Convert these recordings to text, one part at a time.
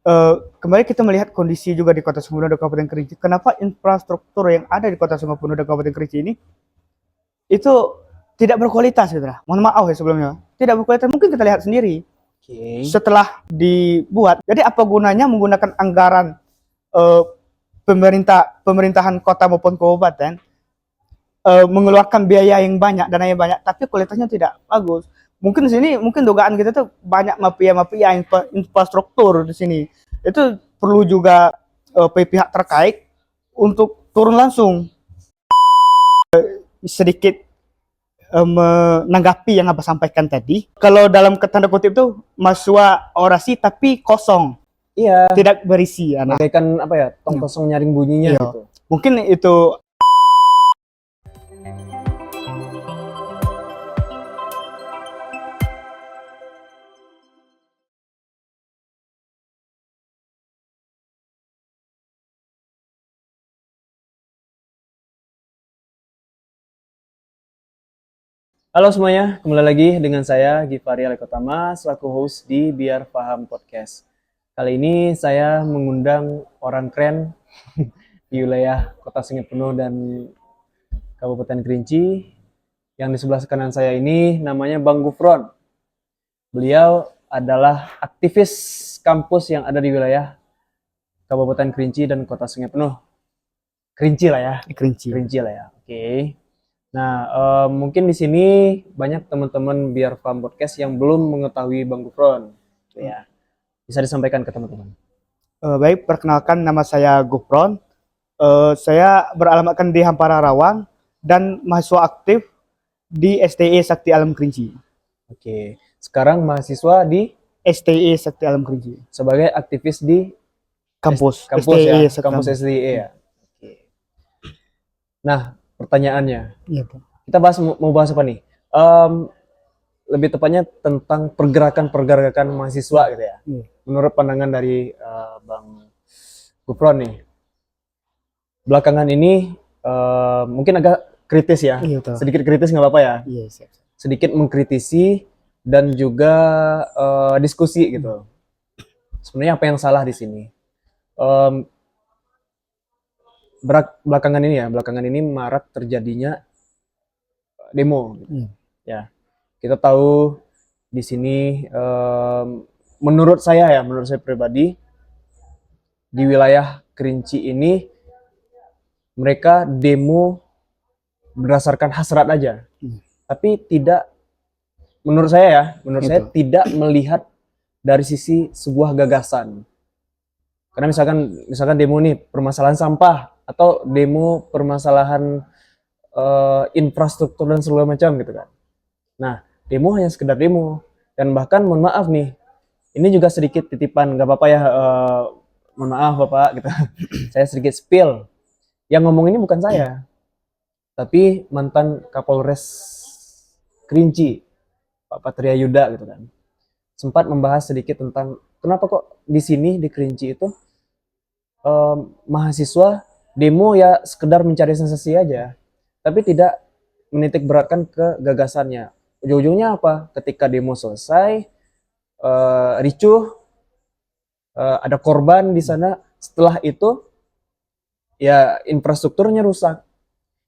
Kembali kita melihat kondisi juga di Kota Sumedang dan Kabupaten Kerinci. Kenapa infrastruktur yang ada di Kota Sumedang dan Kabupaten Kerinci ini itu tidak berkualitas gitu lah. Mohon maaf ya sebelumnya. Tidak berkualitas, mungkin kita lihat sendiri. Setelah dibuat, jadi apa gunanya menggunakan anggaran eh, pemerintahan kota maupun kabupaten, mengeluarkan biaya yang banyak, dana yang banyak, tapi kualitasnya tidak bagus. Mungkin di sini, mungkin dugaan kita tuh banyak mafia infrastruktur di sini. Itu perlu juga pihak terkait untuk turun langsung sedikit menanggapi yang Abah sampaikan tadi. Kalau dalam tanda kutip itu mahasiswa orasi tapi kosong. Iya. Tidak berisi. Bagaikan apa ya? Tong kosong nyaring bunyinya gitu. Mungkin itu. Halo semuanya, kembali lagi dengan saya Givari Alekotama selaku host di Biar Paham Podcast. Kali ini saya mengundang orang keren di wilayah Kota Sungai Penuh dan Kabupaten Kerinci. Yang di sebelah kanan saya ini namanya Bang Gufron. Beliau adalah aktivis kampus yang ada di wilayah Kabupaten Kerinci dan Kota Sungai Penuh. Kerinci lah ya. Kerinci lah ya. Oke. Nah, mungkin di sini banyak teman-teman Biar Paham Podcast yang belum mengetahui Bang Gufron. Ya, bisa disampaikan ke teman-teman. Baik, perkenalkan nama saya Gufron. Saya beralamatkan di Hampara Rawang dan mahasiswa aktif di STI Sakti Alam Kerinci. Oke, sekarang mahasiswa di STI Sakti Alam Kerinci. Sebagai aktivis di kampus STI, ya, kampus STI ya. Oke. Nah, pertanyaannya, kita mau bahas apa nih? Lebih tepatnya tentang pergerakan mahasiswa gitu ya. Menurut pandangan dari Bang Gufron nih, belakangan ini mungkin agak kritis ya. Sedikit kritis nggak apa-apa ya. Sedikit mengkritisi dan juga diskusi gitu. Sebenarnya apa yang salah di sini? Belakangan ini marak terjadinya demo. Ya, kita tahu di sini menurut saya pribadi di wilayah Kerinci ini mereka demo berdasarkan hasrat aja, tapi tidak, menurut saya tidak melihat dari sisi sebuah gagasan. Karena misalkan demo nih permasalahan sampah atau demo permasalahan infrastruktur dan segala macam gitu kan. Nah, demo hanya sekedar demo, dan bahkan mohon maaf nih, ini juga sedikit titipan, nggak apa-apa ya, mohon maaf Bapak gitu. Saya sedikit spill. Yang ngomong ini bukan saya, tapi mantan Kapolres Kerinci, Pak Patria Yuda gitu kan. Sempat membahas sedikit tentang kenapa kok di sini di Kerinci itu mahasiswa demo ya sekedar mencari sensasi aja, tapi tidak menitik beratkan ke gagasannya. Ujung-ujungnya apa? Ketika demo selesai, ricuh, ada korban di sana. Setelah itu, ya infrastrukturnya rusak.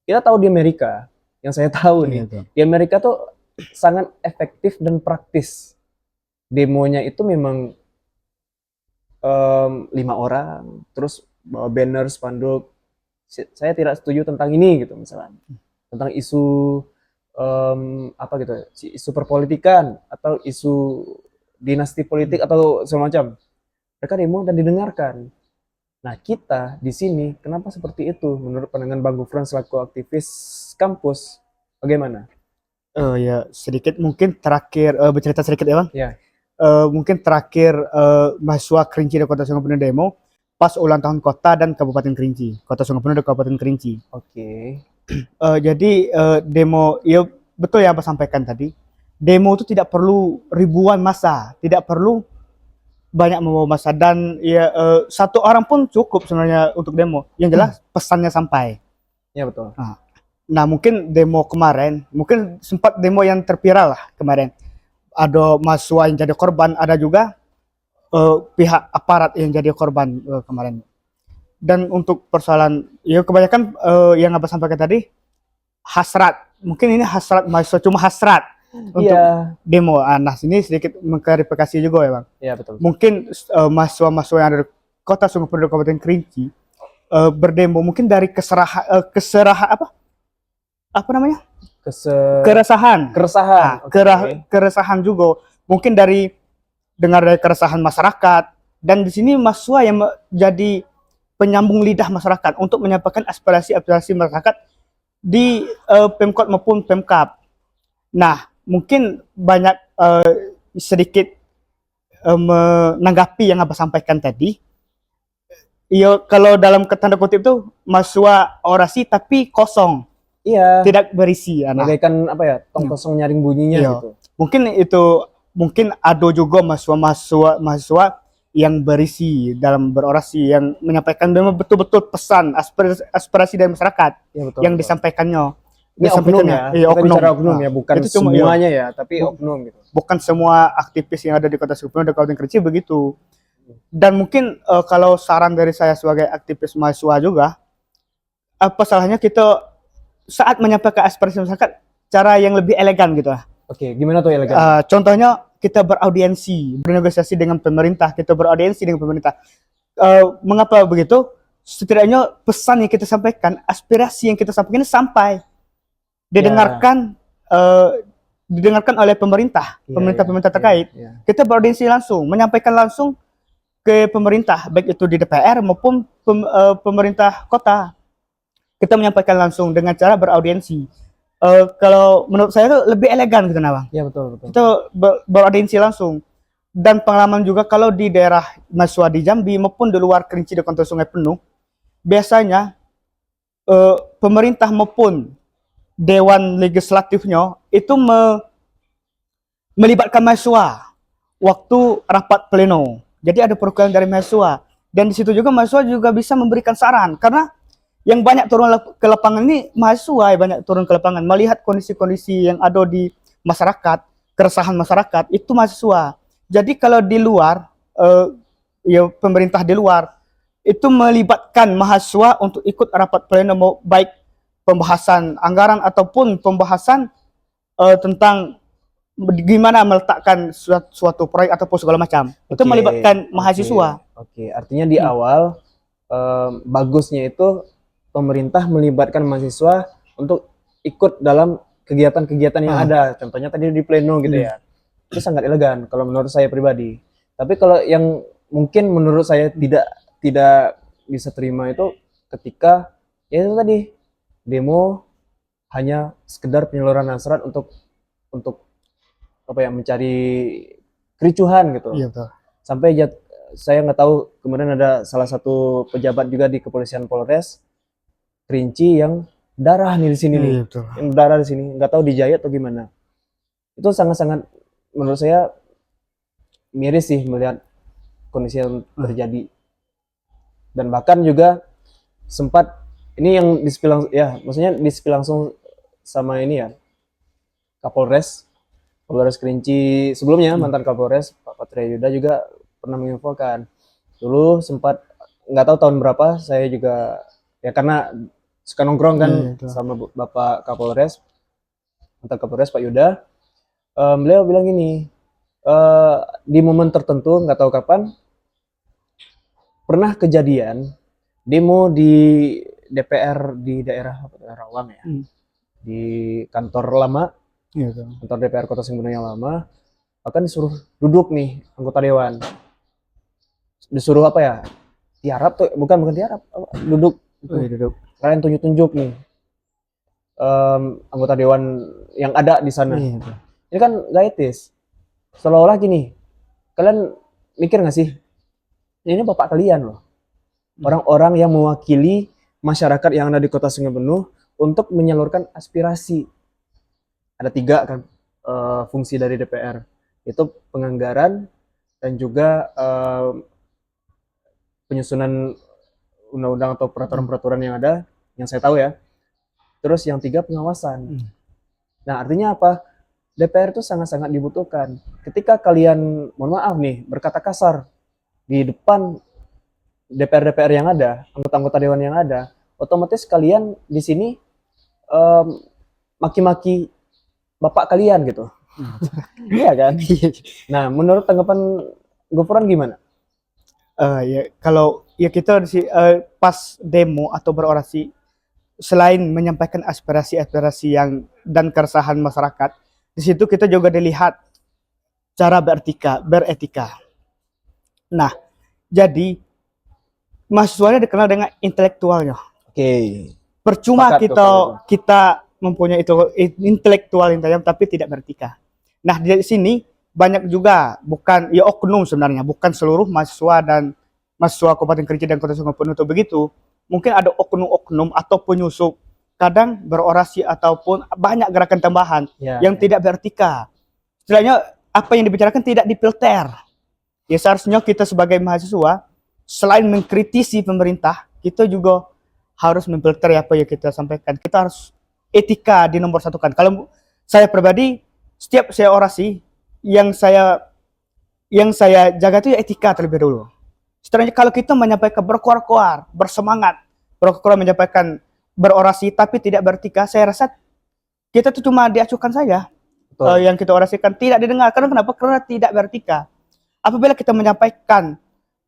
Kita tahu di Amerika, yang saya tahu nih, di Amerika tuh sangat efektif dan praktis. Demonya itu memang 5 orang, terus bawa banner, spanduk, saya tidak setuju tentang ini gitu misalnya, tentang isu apa gitu, isu perpolitikan atau isu dinasti politik atau segala macam. Mereka demo dan didengarkan. Nah, kita di sini kenapa seperti itu? Menurut pandangan Bang Gufron selaku aktivis kampus, bagaimana? Ya sedikit mungkin terakhir bercerita sedikit ya Bang. Ya. Mungkin terakhir mahasiswa Kerinci dan Kota Sungai Penuh demo pas ulang tahun kota dan Kabupaten Kerinci, Kota Sungai Penuh dan Kabupaten Kerinci. Oke. Jadi demo, ya betul ya Abah sampaikan tadi. Demo itu tidak perlu ribuan massa, tidak perlu banyak membawa massa, dan ya satu orang pun cukup sebenarnya untuk demo. Yang jelas pesannya sampai. Ya betul. Nah mungkin demo kemarin, mungkin sempat demo yang terviral lah kemarin. Ada mahasiswa yang jadi korban, ada juga pihak aparat yang jadi korban kemarin. Dan untuk persoalan ya kebanyakan yang Abah sampaikan tadi hasrat. Mungkin ini hasrat mahasiswa, cuma hasrat untuk Iya. demo. Nah, sini sedikit mengklarifikasi juga ya Bang. Iya betul. Mungkin mahasiswa-mahasiswa yang ada di Kota Sungai Penuh Kabupaten Kerinci berdemo mungkin dari apa namanya? Keresahan. Keresahan. Oke. Keresahan juga mungkin dari dengar dari keresahan masyarakat, dan di sini mahasiswa yang jadi penyambung lidah masyarakat untuk menyampaikan aspirasi-aspirasi masyarakat di Pemkot maupun Pemkab. Nah, mungkin banyak sedikit menanggapi yang Abah sampaikan tadi. Iya, kalau dalam tanda kutip itu mahasiswa orasi tapi kosong, Iya. tidak berisi. Nah, Bagaikan apa ya? Tong kosong nyaring bunyinya Iya. gitu. Mungkin ada juga mahasiswa yang berisi dalam berorasi, yang menyampaikan memang betul-betul pesan aspirasi dari masyarakat Iya betul. yang betul. disampaikannya. Ini oknum ya. Iya, Kita oknum. bicara oknum ya, bukan Itu cuma semuanya ya, tapi oknum gitu. bukan semua aktivis yang ada di Kota Sungai Penuh dan Kabupaten Kerinci begitu. Dan mungkin kalau saran dari saya sebagai aktivis mahasiswa juga, apa salahnya kita saat menyampaikan aspirasi masyarakat cara yang lebih elegan gitu lah. Oke, gimana tuh elegan? Contohnya kita beraudiensi, bernegosiasi dengan pemerintah, kita beraudiensi dengan pemerintah. Mengapa begitu? Setidaknya pesan yang kita sampaikan, aspirasi yang kita sampaikan ini sampai didengarkan, didengarkan oleh pemerintah, pemerintah terkait. Iya. Kita beraudiensi langsung, menyampaikan langsung ke pemerintah, baik itu di DPR maupun pemerintah kota. Kita menyampaikan langsung dengan cara beraudiensi. Kalau menurut saya itu lebih elegan gitu, Bang. Iya betul. Kita beraudiensi langsung. Dan pengalaman juga kalau di daerah mahasiswa di Jambi maupun di luar Kerinci di Kota Sungai Penuh, biasanya pemerintah maupun dewan legislatifnya itu melibatkan mahasiswa waktu rapat pleno. Jadi ada perwakilan dari mahasiswa, dan di situ juga mahasiswa juga bisa memberikan saran, karena yang banyak turun ke lapangan ini mahasiswa, yang banyak turun ke lapangan melihat kondisi-kondisi yang ada di masyarakat, keresahan masyarakat itu mahasiswa. Jadi kalau di luar ya pemerintah di luar itu melibatkan mahasiswa untuk ikut rapat pleno, baik pembahasan anggaran ataupun pembahasan tentang gimana meletakkan suatu proyek ataupun segala macam. Itu melibatkan mahasiswa. Oke, artinya di awal bagusnya itu pemerintah melibatkan mahasiswa untuk ikut dalam kegiatan-kegiatan yang ada. Contohnya tadi di pleno gitu ya. Itu sangat elegan kalau menurut saya pribadi. Tapi kalau yang mungkin menurut saya tidak bisa terima itu ketika ya itu tadi demo hanya sekedar penyaluran hasrat untuk apa ya, mencari kericuhan gitu. Iya betul. Sampai saya nggak tahu, kemudian ada salah satu pejabat juga di Kepolisian Polres Kerinci yang darah nih di sini nih. Betul. Yang darah di sini, nggak tahu dijahit atau gimana. Itu sangat-sangat menurut saya miris sih melihat kondisi yang terjadi. Dan bahkan juga sempat ini yang dispill ya, maksudnya dispill langsung sama ini ya, Kapolres Kerinci sebelumnya, mantan Kapolres Pak Patria Yuda juga pernah menginfokan dulu sempat, nggak tahu tahun berapa, saya juga ya karena suka nongkrong kan sama Bapak Kapolres, mantan Kapolres Pak Yuda. Beliau bilang gini, di momen tertentu nggak tahu kapan pernah kejadian demo di DPR di daerah Rawang ya, di kantor lama, kantor DPR Kota Sungai Penuh yang lama, bahkan disuruh duduk nih anggota dewan, disuruh apa ya, tiarap tuh, bukan tiarap, duduk, kalian tunjuk nih anggota dewan yang ada di sana. Ini kan gak etis, seolah-olah gini, kalian mikir nggak sih, ini bapak kalian loh, orang-orang yang mewakili masyarakat yang ada di Kota Sungai Penuh untuk menyalurkan aspirasi. Ada 3 kan fungsi dari DPR, itu penganggaran dan juga penyusunan undang-undang atau peraturan-peraturan yang ada, yang saya tahu ya. Terus yang 3 pengawasan. Nah artinya apa? DPR itu sangat-sangat dibutuhkan. Ketika kalian, mohon maaf nih, berkata kasar di depan DPR yang ada, anggota-anggota dewan yang ada, otomatis kalian di sini em, maki-maki bapak kalian gitu. Iya kan? Nah, menurut tanggapan Gofran gimana? Ya kalau ya kita pas demo atau berorasi, selain menyampaikan aspirasi-aspirasi yang dan keresahan masyarakat, di situ kita juga dilihat cara beretika. Nah, jadi mahasiswanya dikenal dengan intelektualnya. Oke, Percuma sepakat tuh kalau itu. kita mempunyai itu intelektual yang tajam tapi tidak beretika. Nah, di sini banyak juga bukan ya oknum sebenarnya, bukan seluruh mahasiswa dan mahasiswa Kabupaten Kerinci dan Kota Sungai Penuh begitu. Mungkin ada oknum-oknum atau penyusup kadang berorasi ataupun banyak gerakan tambahan Ya, yang tidak beretika. Istilahnya apa yang dibicarakan tidak difilter. Ya seharusnya kita sebagai mahasiswa selain mengkritisi pemerintah, kita juga harus memfilter apa yang kita sampaikan. Kita harus etika di nomor satu kan. Kalau saya pribadi, setiap saya orasi, yang saya jaga itu ya etika terlebih dulu. Setelahnya kalau kita menyampaikan berkoar-koar, bersemangat, berkoar menyampaikan berorasi tapi tidak beretika, saya rasa kita itu cuma diacuhkan saja. betul. Yang kita orasikan tidak didengar. Karena kenapa? Karena tidak beretika. Apabila kita menyampaikan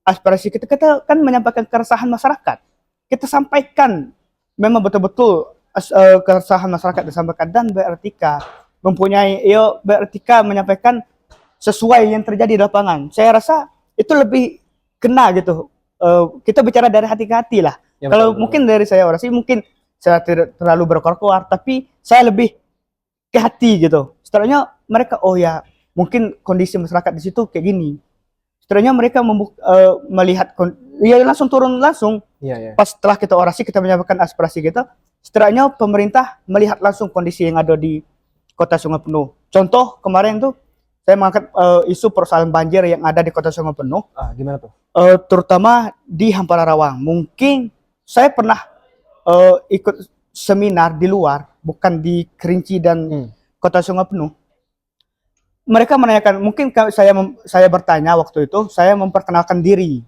aspirasi kita kan menyampaikan keresahan masyarakat. Kita sampaikan memang betul-betul keresahan masyarakat disampaikan dan beretika, mempunyai beretika menyampaikan sesuai yang terjadi di lapangan. Saya rasa itu lebih kena gitu. Kita bicara dari hati ke hati lah. Ya, Kalau betul, mungkin dari saya orasi mungkin saya tidak terlalu berkoar-koar, tapi saya lebih ke hati gitu. Setelahnya mereka oh ya mungkin kondisi masyarakat di situ kayak gini. Setelahnya mereka melihat ya langsung turun langsung. Iya, ya. Pas setelah kita orasi kita menyampaikan aspirasi kita, setelahnya pemerintah melihat langsung kondisi yang ada di Kota Sungai Penuh. Contoh kemarin tuh saya mengangkat isu persoalan banjir yang ada di Kota Sungai Penuh, Gimana tuh? terutama di Hampara Rawang. Mungkin saya pernah ikut seminar di luar, bukan di Kerinci dan Kota Sungai Penuh. Mereka menanyakan, mungkin saya bertanya waktu itu, saya memperkenalkan diri.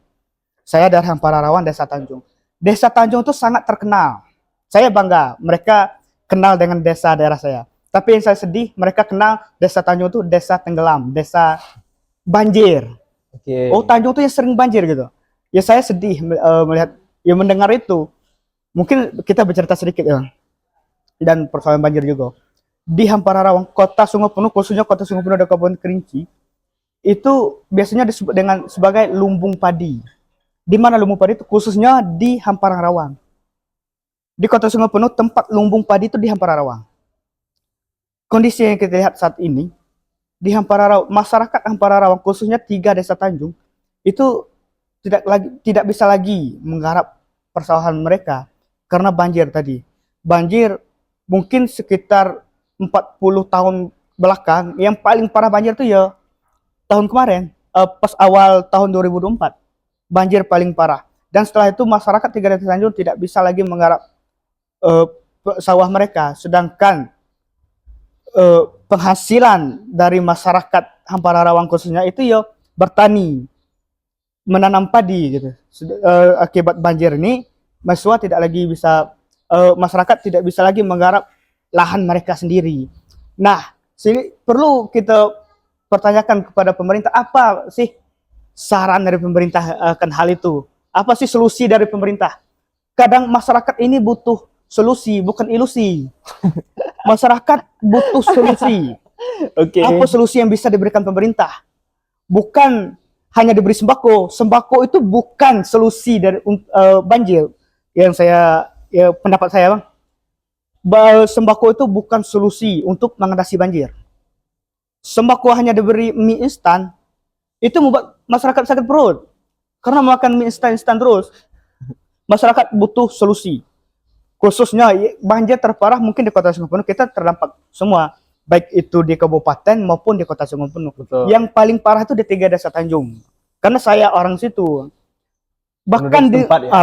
Saya dari Hampara Rawang, Desa Tanjung. Desa Tanjung itu sangat terkenal. Saya bangga, mereka kenal dengan desa daerah saya. Tapi yang saya sedih, mereka kenal Desa Tanjung itu desa tenggelam, desa banjir. Oke. Oh, Tanjung itu yang sering banjir gitu. Ya saya sedih melihat, ya mendengar itu. Mungkin kita bercerita sedikit ya. Dan persoalan banjir juga. Di Hampara Rawang, Kota Sungai Penuh, khususnya Kota Sungai Penuh dan Kabupaten Kerinci, itu biasanya disebut dengan sebagai lumbung padi. Di mana lumbung padi itu? Khususnya di Hampara Rawang. Di Kota Sungai Penuh, tempat lumbung padi itu di Hampara Rawang. Kondisi yang kita lihat saat ini, di Hampara Rawang, masyarakat Hampara Rawang, khususnya 3 desa Tanjung, itu tidak bisa lagi menggarap persawahan mereka karena banjir tadi. Banjir mungkin sekitar 40 tahun belakang, yang paling parah banjir itu ya tahun kemarin, pas awal tahun 2024, banjir paling parah. Dan setelah itu masyarakat 3 desa Tanjung tidak bisa lagi menggarap sawah mereka, sedangkan penghasilan dari masyarakat Hampara Rawang khususnya itu ya bertani, menanam padi gitu. Akibat banjir ini, mahasiswa tidak lagi bisa, masyarakat tidak bisa lagi menggarap lahan mereka sendiri. Nah, sini perlu kita pertanyakan kepada pemerintah, apa sih saran dari pemerintah akan hal itu? Apa sih solusi dari pemerintah? Kadang masyarakat ini butuh solusi, bukan ilusi. Masyarakat butuh solusi. Oke. Apa solusi yang bisa diberikan pemerintah? Bukan hanya diberi sembako. Sembako itu bukan solusi dari banjir. Yang pendapat saya, Bang. Sembako itu bukan solusi untuk mengatasi banjir. Sembako hanya diberi mie instan, itu membuat masyarakat sakit perut. Karena makan mie instan terus. Masyarakat butuh solusi. Khususnya banjir terparah mungkin di Kota Sungai Penuh, kita terdampak semua. Baik itu di kabupaten maupun di Kota Sungai Penuh. Betul. Yang paling parah itu di 3 desa Tanjung. Karena saya orang situ. Bahkan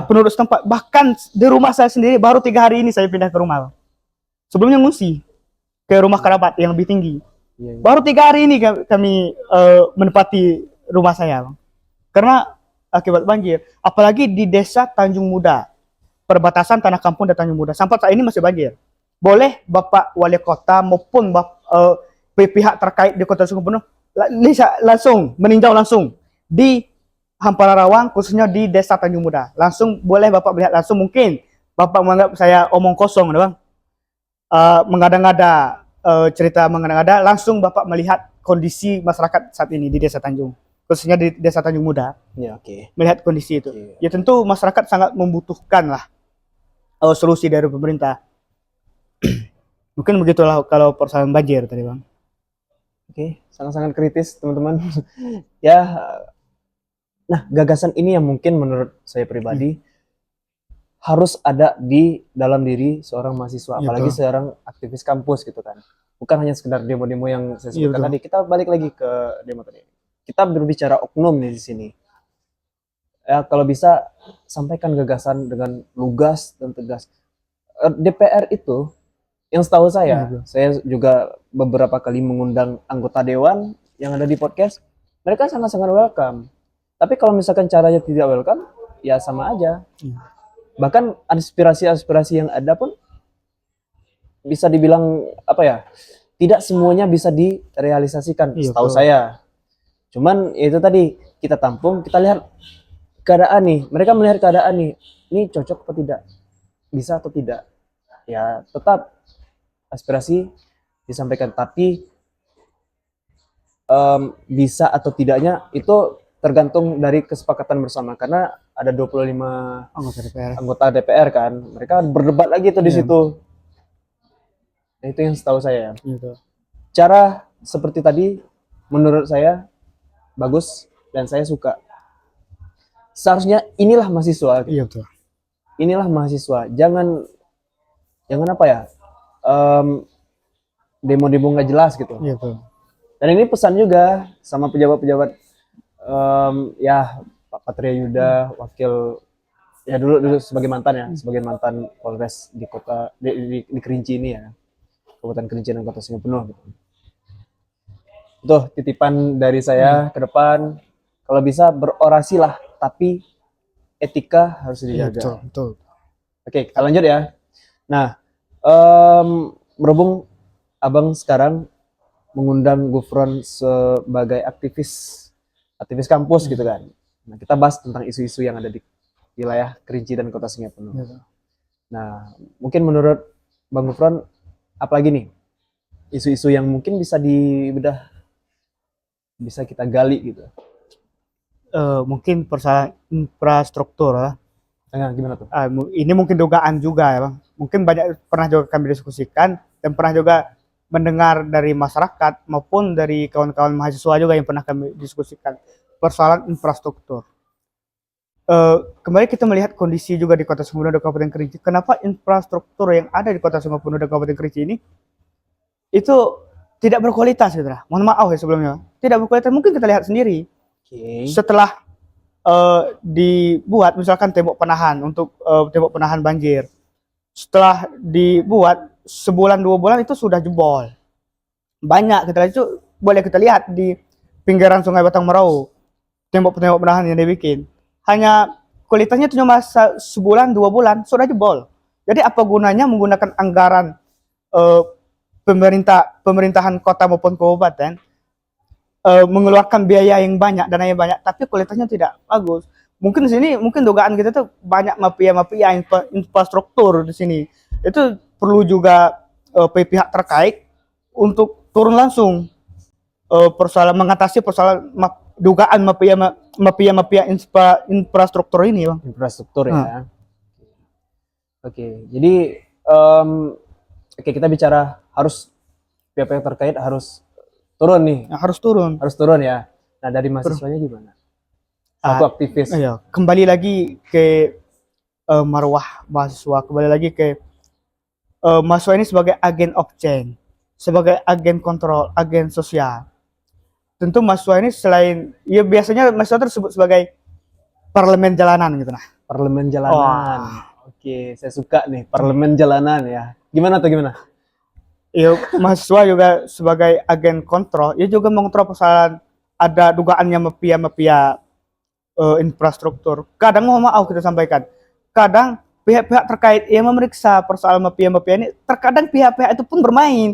penduduk setempat, bahkan di rumah saya sendiri baru 3 hari ini saya pindah ke rumah. Sebelumnya ngungsi ke rumah kerabat yang lebih tinggi. Iya. Baru 3 hari ini kami menempati rumah saya, Bang. Karena akibat banjir. Apalagi di desa Tanjung Muda, perbatasan Tanah Kampung dan Tanjung Muda. Sampai saat ini masih banjir. Boleh Bapak Wali Kota maupun pihak terkait di Kota Sungguh Penuh bisa langsung meninjau langsung di Hampara Rawang, khususnya di desa Tanjung Muda. Langsung boleh Bapak melihat langsung. Mungkin Bapak menganggap saya omong kosong, Bang. Mengada-ngada, cerita mengada-ngada, langsung Bapak melihat kondisi masyarakat saat ini di Desa Tanjung, khususnya di Desa Tanjung Muda, Ya, oke. melihat kondisi itu. Oke. Ya tentu masyarakat sangat membutuhkan lah solusi dari pemerintah. Mungkin begitulah kalau persoalan banjir tadi, Bang. Oke, sangat-sangat kritis, teman-teman. Ya, nah gagasan ini yang mungkin menurut saya pribadi harus ada di dalam diri seorang mahasiswa, Iya, apalagi betul. seorang aktivis kampus gitu kan. Bukan hanya sekedar demo-demo yang saya Iya, sebutkan betul. tadi. Kita balik lagi ke demo tadi. Kita berbicara oknum nih di sini. Ya, kalau bisa sampaikan gagasan dengan lugas dan tegas. DPR itu, yang setahu Iya, saya juga beberapa kali mengundang anggota dewan yang ada di podcast, mereka sangat-sangat welcome. Tapi kalau misalkan caranya tidak welcome, ya sama aja. Iya. Bahkan aspirasi-aspirasi yang ada pun bisa dibilang apa ya, tidak semuanya bisa direalisasikan, Iya, setahu betul. saya. Cuman ya itu tadi, kita tampung, kita lihat keadaan nih, mereka melihat keadaan nih, ini cocok atau tidak, bisa atau tidak, ya tetap aspirasi disampaikan, tapi bisa atau tidaknya itu tergantung dari kesepakatan bersama, karena ada 25 Anggota DPR. anggota DPR kan, mereka berdebat lagi tuh di Iya. situ. Nah, itu yang setahu saya. Gitu. Cara seperti tadi menurut saya bagus dan saya suka. Seharusnya inilah mahasiswa, Iya, betul. inilah mahasiswa. Jangan apa ya, demo-demo nggak jelas gitu. Iya, betul. Dan ini pesan juga sama pejabat-pejabat, ya Pak Patria Yuda, wakil, ya dulu sebagai mantan ya, sebagai mantan Polres di kota di Kerinci ini ya, Kabupaten Kerinci dan Kota Sungguh Penuh. Gitu. Itu titipan dari saya ke depan, kalau bisa berorasi lah, tapi etika harus Iya, dijaga. betul, betul. Oke, kita lanjut ya. Nah, berhubung abang sekarang mengundang Gufron sebagai aktivis kampus gitu kan. Nah, kita bahas tentang isu-isu yang ada di wilayah Kerinci dan Kota Sungguh Penuh. Gitu. Nah, mungkin menurut Bang Gufron, apalagi nih isu-isu yang mungkin bisa dibedah, bisa kita gali gitu. Mungkin persoalan infrastruktur lah. Nah, gimana tuh? Ini mungkin dugaan juga ya, Bang. Mungkin banyak pernah juga kami diskusikan dan pernah juga mendengar dari masyarakat maupun dari kawan-kawan mahasiswa juga yang pernah kami diskusikan persoalan infrastruktur. Kembali kita melihat kondisi juga di Kota Sungguh Penuh dan Kabupaten Kerinci. Kenapa infrastruktur yang ada di Kota Sungguh Penuh dan Kabupaten Kerinci ini itu tidak berkualitas, gitu lah. Mohon maaf ya sebelumnya. Tidak berkualitas. Mungkin kita lihat sendiri. Oke. Setelah dibuat misalkan tembok penahan untuk tembok penahan banjir, setelah dibuat sebulan 2 bulan itu sudah jebol. Banyak kita lihat itu, boleh kita lihat di pinggiran Sungai Batang Merau, tembok-tembok penahan yang dibikin. Hanya kualitasnya itu cuma sebulan 2 bulan sudah jebol. Jadi apa gunanya menggunakan anggaran pemerintahan kota maupun kabupaten, mengeluarkan biaya yang banyak, dana yang banyak, tapi kualitasnya tidak bagus. Mungkin di sini, mungkin dugaan kita tuh banyak mafia infrastruktur di sini. Itu perlu juga pihak terkait untuk turun langsung persoalan mengatasi persoalan dugaan mafia infrastruktur ini, Bang. Infrastruktur ya. Oke, jadi oke, kita bicara harus pihak-pihak terkait harus turun nih. Nah, harus turun. Harus turun ya. Nah, dari mahasiswanya gimana? Satu aktivis. Iya, kembali lagi ke marwah mahasiswa, kembali lagi ke mahasiswa ini sebagai agen of change, sebagai agen kontrol, agen sosial. Tentu mahasiswa ini selain, ya biasanya mahasiswa tersebut sebagai parlemen jalanan gitu nah. Parlemen jalanan. Oke, saya suka nih parlemen jalanan ya. Gimana tuh gimana? Ya, mahasiswa juga sebagai agen kontrol, ya juga mengontrol persoalan ada dugaannya mafia infrastruktur. Kadang mohon maaf kita sampaikan, kadang pihak-pihak terkait yang memeriksa persoalan mafia-mafia ini, terkadang pihak-pihak itu pun bermain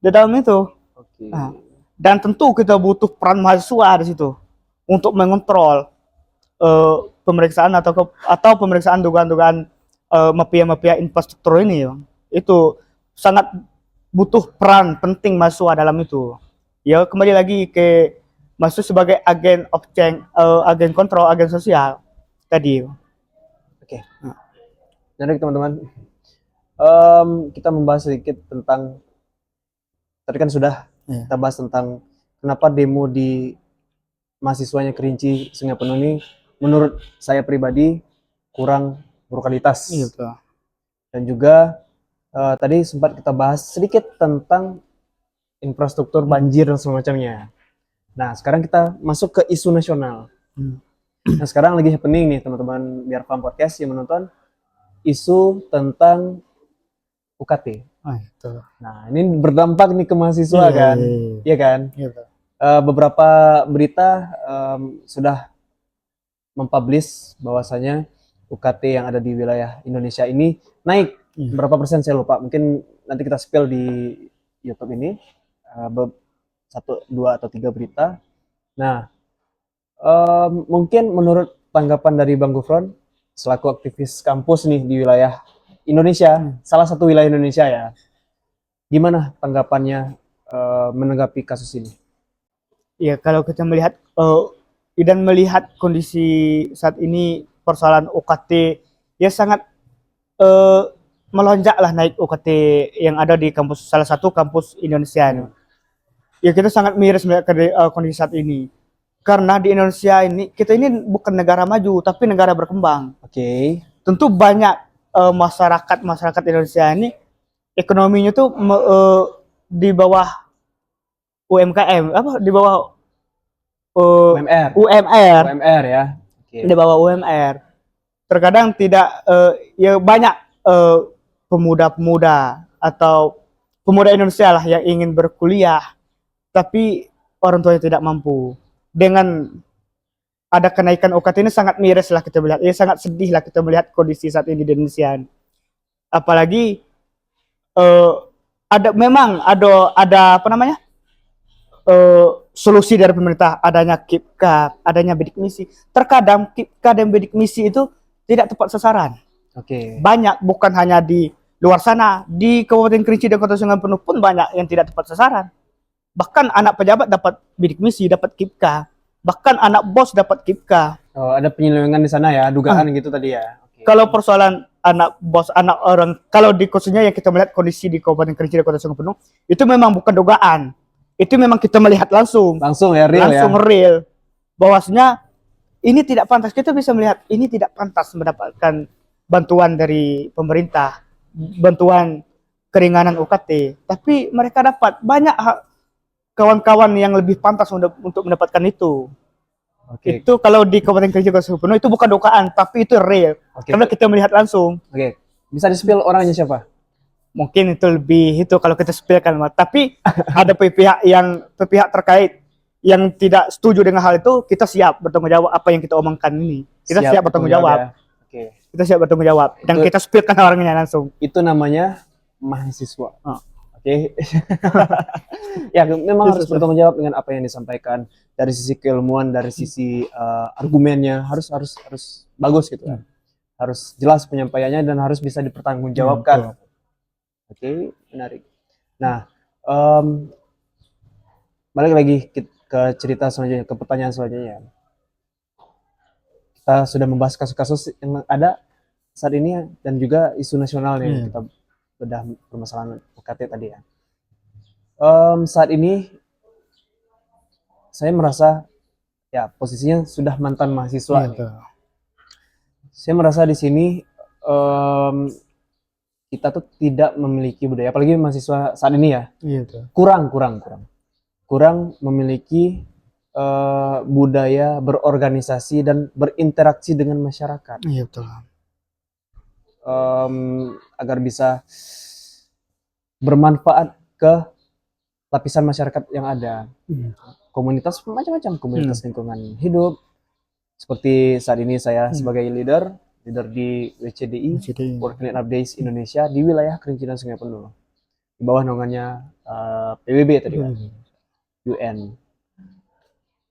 di dalam itu. Oke. Nah, dan tentu kita butuh peran mahasiswa di situ untuk mengontrol pemeriksaan atau pemeriksaan dugaan-dugaan mafia-mafia infrastruktur ini. Itu sangat butuh peran penting mahasiswa dalam itu. Ya kembali lagi ke mahasiswa sebagai agen of change, agen kontrol, agen sosial tadi. Oke. Jadi teman-teman, kita membahas sedikit tentang tadi kan sudah kita bahas tentang kenapa demo di mahasiswanya Kerinci Sungai Penuh ini menurut saya pribadi kurang berkualitas. Iya betul. Dan juga tadi sempat kita bahas sedikit tentang infrastruktur banjir dan semacamnya. Nah, sekarang kita masuk ke isu nasional. Nah, sekarang lagi happening nih teman-teman Biar Paham Podcast yang menonton, isu tentang UKT. Itu. Nah, ini berdampak nih ke mahasiswa kan, iya kan? Iya betul. Beberapa berita sudah mempublish bahwasanya UKT yang ada di wilayah Indonesia ini naik berapa persen saya lupa. Mungkin nanti kita spill di YouTube ini 1, 2 atau 3 berita. Nah, mungkin menurut tanggapan dari Bang Gufron selaku aktivis kampus nih di wilayah Indonesia, salah satu wilayah Indonesia ya, gimana tanggapannya menanggapi kasus ini? Ya kalau kita melihat dan melihat kondisi saat ini persoalan UKT ya sangat melonjak lah naik UKT yang ada di kampus salah satu kampus Indonesia. Ya kita sangat miris melihat kondisi saat ini karena di Indonesia ini kita ini bukan negara maju tapi negara berkembang. Oke. Tentu banyak masyarakat Indonesia ini ekonominya tuh di bawah UMKM di bawah UMR ya. Oke. di bawah UMR. Terkadang tidak ya banyak pemuda-pemuda atau pemuda Indonesia lah yang ingin berkuliah tapi orang tuanya tidak mampu. Dengan ada kenaikan UKT ini sangat miris lah kita melihat. Ya sangat sedih lah kita melihat kondisi saat ini di Indonesia. Apalagi ada apa namanya? Solusi dari pemerintah adanya KIPKA, adanya bidik misi. Terkadang KIPKA dan bidik misi itu tidak tepat sasaran. Oke. Banyak bukan hanya di luar sana, di Kabupaten Kerinci dan Kota Sungai Penuh pun banyak yang tidak tepat sasaran. Bahkan anak pejabat dapat bidik misi, dapat KIPKA. Bahkan anak bos dapat KIPKA. Oh, ada penyelewengan di sana ya, dugaan gitu tadi ya. Oke. Kalau persoalan anak bos, anak orang, kalau di khususnya yang kita melihat kondisi di Kabupaten Kerinci dan Kota Sungai Penuh, itu memang bukan dugaan. Itu memang kita melihat langsung ya, real langsung ya. real bahwasanya ini tidak pantas. Kita bisa melihat ini tidak pantas mendapatkan bantuan dari pemerintah, bantuan keringanan UKT, tapi mereka dapat banyak kawan-kawan yang lebih pantas untuk mendapatkan itu. Oke. Itu kalau di Kabupaten Kerinci Kota Sungai Penuh itu bukan dugaan tapi itu real. Oke. Karena kita melihat langsung. Oke. Bisa di-spill orangnya siapa? Mungkin itu lebih itu kalau kita sepilkan, tapi ada pihak terkait yang tidak setuju dengan hal itu, kita siap bertanggung jawab apa yang kita omongkan ini. Kita siap bertanggung jawab. Ya. Oke. Kita siap bertanggung jawab dan kita sepilkan orangnya langsung. Itu namanya mahasiswa. Oh. Oke. Ya, memang harus bertanggung jawab dengan apa yang disampaikan dari sisi keilmuan, dari sisi argumennya harus bagus gitu kan. Harus jelas penyampaiannya dan harus bisa dipertanggungjawabkan. Oke, menarik. Nah, balik lagi ke cerita selanjutnya, ke pertanyaan selanjutnya. Kita sudah membahas kasus-kasus yang ada saat ini dan juga isu nasional nih. Kita bedah permasalahan UKT tadi ya. Saat ini saya merasa ya posisinya sudah mantan mahasiswa. Saya merasa di sini kita tuh tidak memiliki budaya, apalagi mahasiswa saat ini ya, kurang memiliki budaya berorganisasi dan berinteraksi dengan masyarakat. Iya betul. Agar bisa bermanfaat ke lapisan masyarakat yang ada, komunitas macam-macam, komunitas lingkungan hidup, Seperti saat ini saya sebagai leader di WCDI, Jadi, World Cleanup Days Indonesia di wilayah Kerinci dan Sungai Penuh. Di bawah naungannya PBB tadi kan, UN.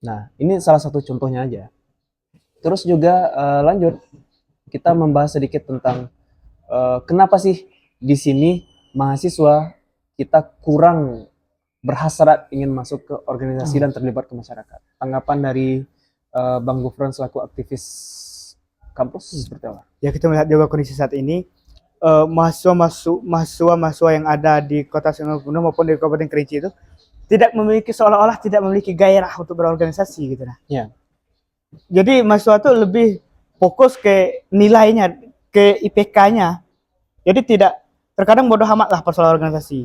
Nah, ini salah satu contohnya aja. Terus juga lanjut, kita membahas sedikit tentang kenapa sih di sini mahasiswa kita kurang berhasrat ingin masuk ke organisasi dan terlibat ke masyarakat. Tanggapan dari Bang Gufron selaku aktivis kampus seperti apa? ya kita melihat juga kondisi saat ini mahasiswa yang ada di Kota Sungai Penuh maupun di Kabupaten Kerinci itu seolah-olah tidak memiliki gairah untuk berorganisasi gitu nah. Ya. Jadi mahasiswa itu lebih fokus ke nilainya, ke IPK-nya. Jadi terkadang bodoh amat lah persoalan organisasi.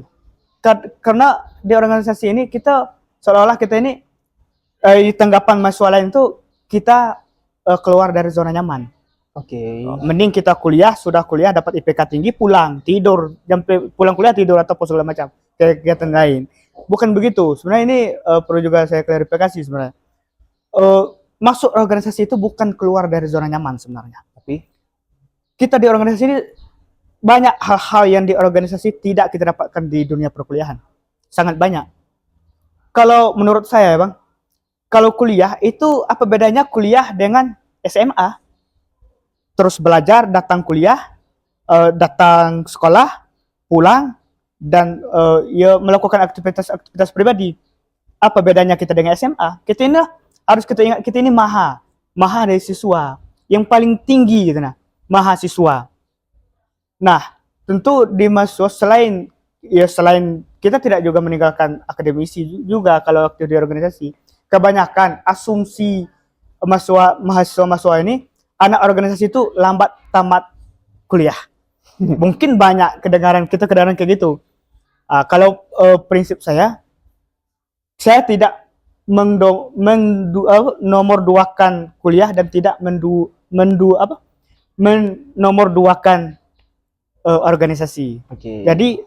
Karena di organisasi ini kita seolah-olah kita ini di tanggapan mahasiswa lain itu kita keluar dari zona nyaman. Oke. Mending kita sudah kuliah dapat IPK tinggi, pulang tidur, pulang kuliah tidur atau segala macam kegiatan lain. Bukan begitu. Sebenarnya ini perlu juga saya klarifikasi sebenarnya. Masuk organisasi itu bukan keluar dari zona nyaman sebenarnya. Tapi Kita di organisasi ini banyak hal-hal yang di organisasi tidak kita dapatkan di dunia perkuliahan. Sangat banyak. Kalau menurut saya ya Bang, kalau kuliah itu apa bedanya kuliah dengan SMA? Terus belajar, datang kuliah, datang sekolah, pulang, dan ya melakukan aktivitas pribadi. Apa bedanya kita dengan SMA? Kita ini harus kita ingat, kita ini maha dari siswa yang paling tinggi gitu nah, mahasiswa. Nah, tentu di mahasiswa selain kita tidak juga meninggalkan akademisi juga kalau waktu di organisasi. Kebanyakan asumsi mahasiswa ini anak organisasi itu lambat tamat kuliah. Mungkin banyak kedengaran kayak gitu. Kalau prinsip saya tidak menomorduakan kuliah dan tidak menomorduakan organisasi. Oke. Jadi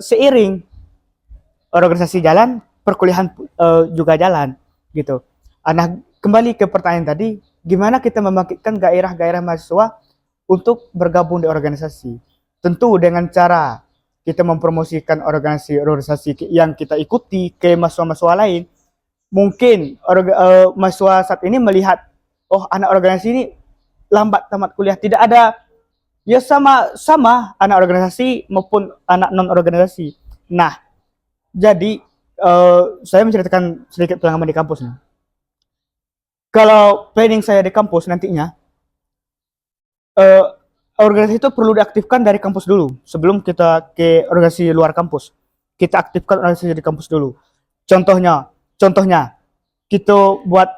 seiring organisasi jalan, perkuliahan juga jalan gitu. Nah, kembali ke pertanyaan tadi, gimana kita membangkitkan gairah-gairah mahasiswa untuk bergabung di organisasi? Tentu dengan cara kita mempromosikan organisasi yang kita ikuti ke mahasiswa-mahasiswa lain. Mungkin mahasiswa saat ini melihat, oh anak organisasi ini lambat tamat kuliah, tidak ada ya sama anak organisasi maupun anak non organisasi. Nah, jadi saya menceritakan sedikit pengalaman di kampus nih. Kalau planning saya di kampus nantinya, organisasi itu perlu diaktifkan dari kampus dulu sebelum kita ke organisasi luar kampus. Kita aktifkan organisasi di kampus dulu. Contohnya kita buat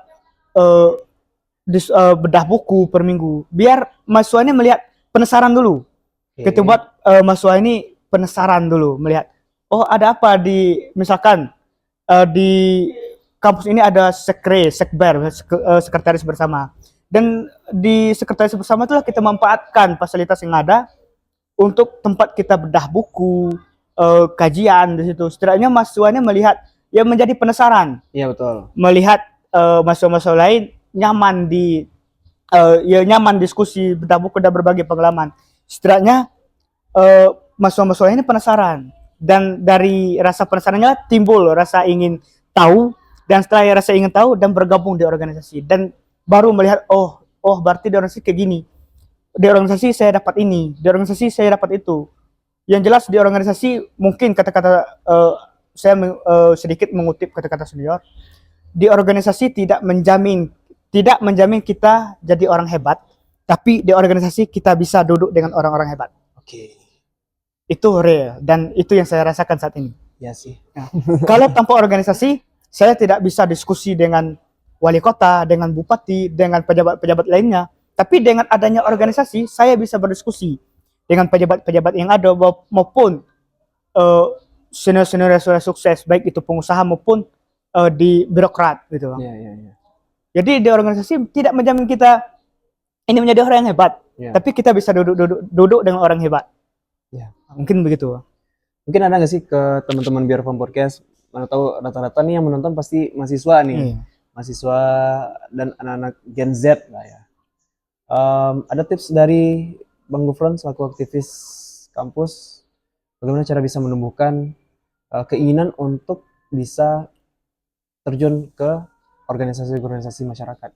bedah buku per minggu biar mahasiswa ini melihat penasaran dulu. Kita buat mahasiswa ini penasaran dulu melihat, oh ada apa di misalkan di kampus ini ada sekber, sekretaris bersama. Dan di sekretaris bersama itulah kita manfaatkan fasilitas yang ada untuk tempat kita bedah buku, kajian di situ. Setidaknya mahasiswanya melihat, ya menjadi penasaran. Iya betul. Melihat mahasiswa-mahasiswa lain nyaman nyaman diskusi, bedah buku dan berbagi pengalaman. Setidaknya mahasiswa-mahasiswa ini penasaran, dan dari rasa penasarannya timbul rasa ingin tahu, dan setelah rasa ingin tahu dan bergabung di organisasi, dan baru melihat oh berarti di organisasi kayak gini, di organisasi saya dapat ini, di organisasi saya dapat itu. Yang jelas di organisasi mungkin kata-kata saya sedikit mengutip kata-kata senior, di organisasi tidak menjamin kita jadi orang hebat, tapi di organisasi kita bisa duduk dengan orang-orang hebat. Oke. Itu real, dan itu yang saya rasakan saat ini. Ya sih. Nah, kalau tanpa organisasi, saya tidak bisa diskusi dengan wali kota, dengan bupati, dengan pejabat-pejabat lainnya. Tapi dengan adanya organisasi, saya bisa berdiskusi dengan pejabat-pejabat yang ada maupun senior-senior yang sudah sukses, baik itu pengusaha maupun di birokrat gitu. Iya. Jadi di organisasi tidak menjamin kita ini menjadi orang yang hebat, tapi kita bisa duduk dengan orang hebat. Ya. Mungkin begitu. Mungkin ada nggak sih ke teman-teman Biar Farm Podcast, mana tahu rata-rata nih yang menonton pasti mahasiswa nih. mahasiswa dan anak-anak Gen Z lah ya. Ada tips dari Bang Gufron selaku aktivis kampus, bagaimana cara bisa menumbuhkan keinginan untuk bisa terjun ke organisasi-organisasi masyarakat?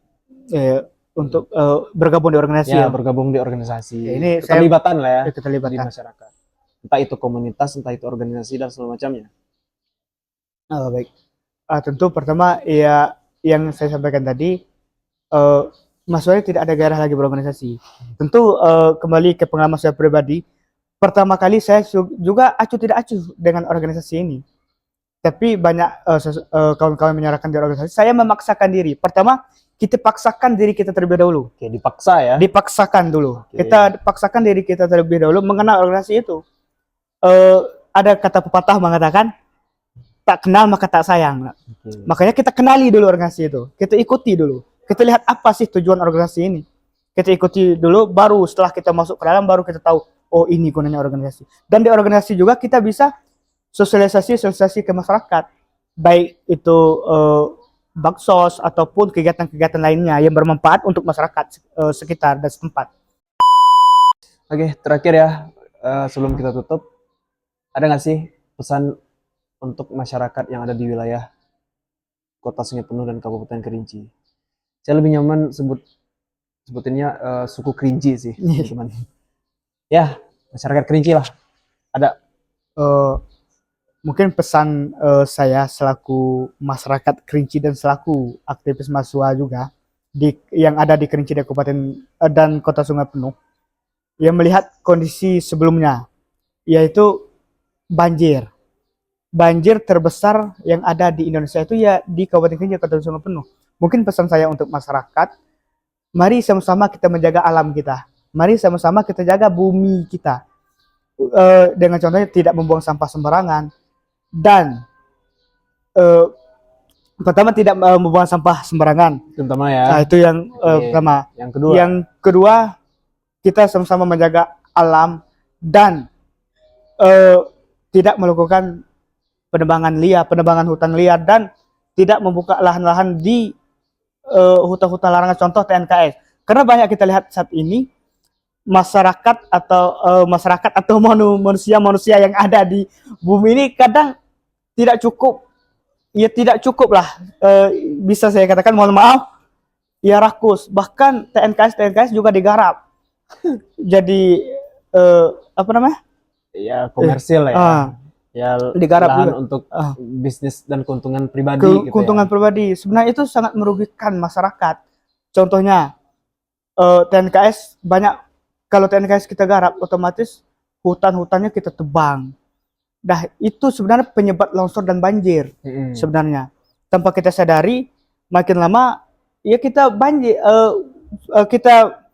Untuk bergabung di organisasi Ya, ya. bergabung di organisasi, Ya, ini saya- keterlibatan lah ya di Keterlibatan. masyarakat. Entah itu komunitas, entah itu organisasi dan segala macamnya. Baik. Tentu pertama ya yang saya sampaikan tadi, maksudnya tidak ada gairah lagi berorganisasi. Tentu kembali ke pengalaman saya pribadi, pertama kali saya juga acuh tidak acuh dengan organisasi ini. Tapi banyak kawan-kawan menyarankan di organisasi, saya memaksakan diri. Pertama, kita paksakan diri kita terlebih dahulu. Oke, dipaksa ya. Dipaksakan dulu. Oke. Kita paksakan diri kita terlebih dahulu mengenal organisasi itu. Ada kata pepatah mengatakan, tak kenal maka tak sayang. Oke. Makanya kita kenali dulu organisasi itu. Kita ikuti dulu. Kita lihat apa sih tujuan organisasi ini. Kita ikuti dulu, baru setelah kita masuk ke dalam, baru kita tahu, oh ini gunanya organisasi. Dan di organisasi juga kita bisa sosialisasi ke masyarakat. Baik itu baksos ataupun kegiatan-kegiatan lainnya yang bermanfaat untuk masyarakat sekitar dan setempat. Oke, terakhir ya, sebelum kita tutup, ada nggak sih pesan untuk masyarakat yang ada di wilayah Kota Sungai Penuh dan Kabupaten Kerinci? Saya lebih nyaman sebutinnya suku Kerinci sih, teman-teman. Ya, masyarakat Kerinci lah. Ada. Mungkin pesan saya selaku masyarakat Kerinci dan selaku aktivis mahasiswa juga yang ada di Kerinci dan Kabupaten dan Kota Sungai Penuh, yang melihat kondisi sebelumnya, yaitu banjir terbesar yang ada di Indonesia itu ya di Kabupaten Kerinci dan Kota Sungai Penuh. Mungkin pesan saya untuk masyarakat, mari sama-sama kita menjaga alam kita, mari sama-sama kita jaga bumi kita, dengan contohnya tidak membuang sampah sembarangan. Dan pertama tidak membuang sampah sembarangan. Terutama ya. Nah, itu yang pertama. Yang kedua, kita sama-sama menjaga alam dan tidak melakukan penebangan hutan liar dan tidak membuka lahan-lahan di hutan-hutan larangan, contoh TNKS. Karena banyak kita lihat saat ini masyarakat atau manusia yang ada di bumi ini kadang tidak cukup lah, bisa saya katakan, mohon maaf, ya rakus. Bahkan TNKS juga digarap jadi apa namanya, ya komersil ya, ya digarap lahan juga untuk bisnis dan keuntungan pribadi gitu keuntungan ya. pribadi. Sebenarnya itu sangat merugikan masyarakat. Contohnya TNKS banyak, kalau TNKS kita garap, otomatis hutan-hutannya kita tebang. Dah itu sebenarnya penyebab longsor dan banjir. Sebenarnya tanpa kita sadari, makin lama ya kita banjir.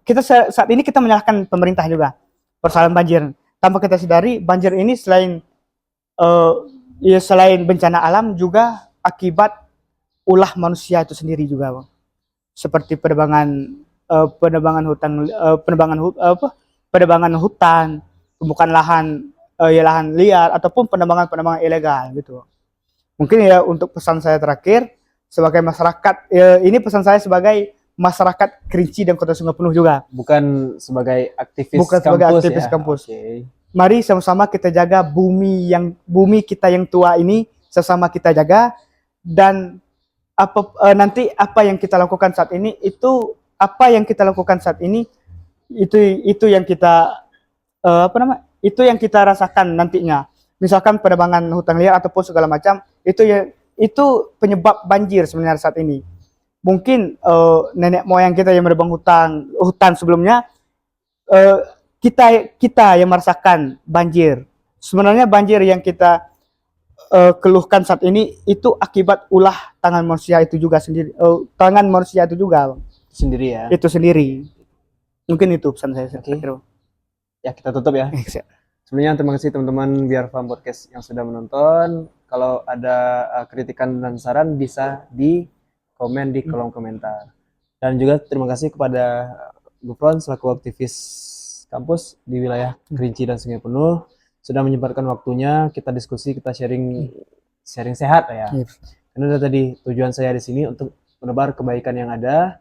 Kita saat ini kita menyalahkan pemerintah juga persoalan banjir. Tanpa kita sadari, banjir ini selain bencana alam juga akibat ulah manusia itu sendiri juga, Bang. Seperti penebangan hutan, pembukaan lahan liar ataupun penebangan ilegal gitu. Mungkin ya untuk pesan saya terakhir sebagai masyarakat, ini pesan saya sebagai masyarakat Kerinci dan Kota Sungai Penuh juga. Bukan sebagai aktivis kampus. Okay. Mari sama-sama kita jaga bumi kita yang tua ini, sama-sama kita jaga. Dan nanti apa yang kita lakukan saat ini itu yang kita itu yang kita rasakan nantinya. Misalkan penebangan hutan liar ataupun segala macam, itu penyebab banjir sebenarnya saat ini. Mungkin nenek moyang kita yang menebang hutan sebelumnya, kita yang merasakan banjir. Sebenarnya banjir yang kita keluhkan saat ini itu akibat ulah tangan manusia itu juga sendiri. Sendiri ya. Itu sendiri. Mungkin itu pesan saya. Okay. Ya, kita tutup ya. Sebelumnya terima kasih teman-teman Biar Paham Podcast yang sudah menonton. Kalau ada kritikan dan saran bisa di komen di kolom komentar. Dan juga terima kasih kepada Gufron selaku aktivis kampus di wilayah Kerinci dan Sungai Penuh sudah menyempatkan waktunya, kita diskusi, kita sharing sehat ya. Karena tadi tujuan saya di sini untuk menebar kebaikan yang ada.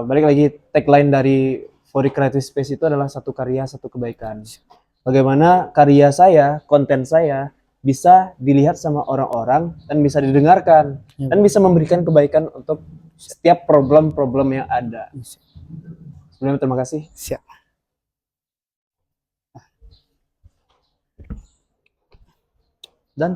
Balik lagi tagline dari For the Creative Space itu adalah satu karya, satu kebaikan. Bagaimana karya saya, konten saya bisa dilihat sama orang-orang dan bisa didengarkan Ya, dan bisa memberikan kebaikan untuk setiap problem-problem yang ada. Sebelumnya terima kasih. Siap. Dan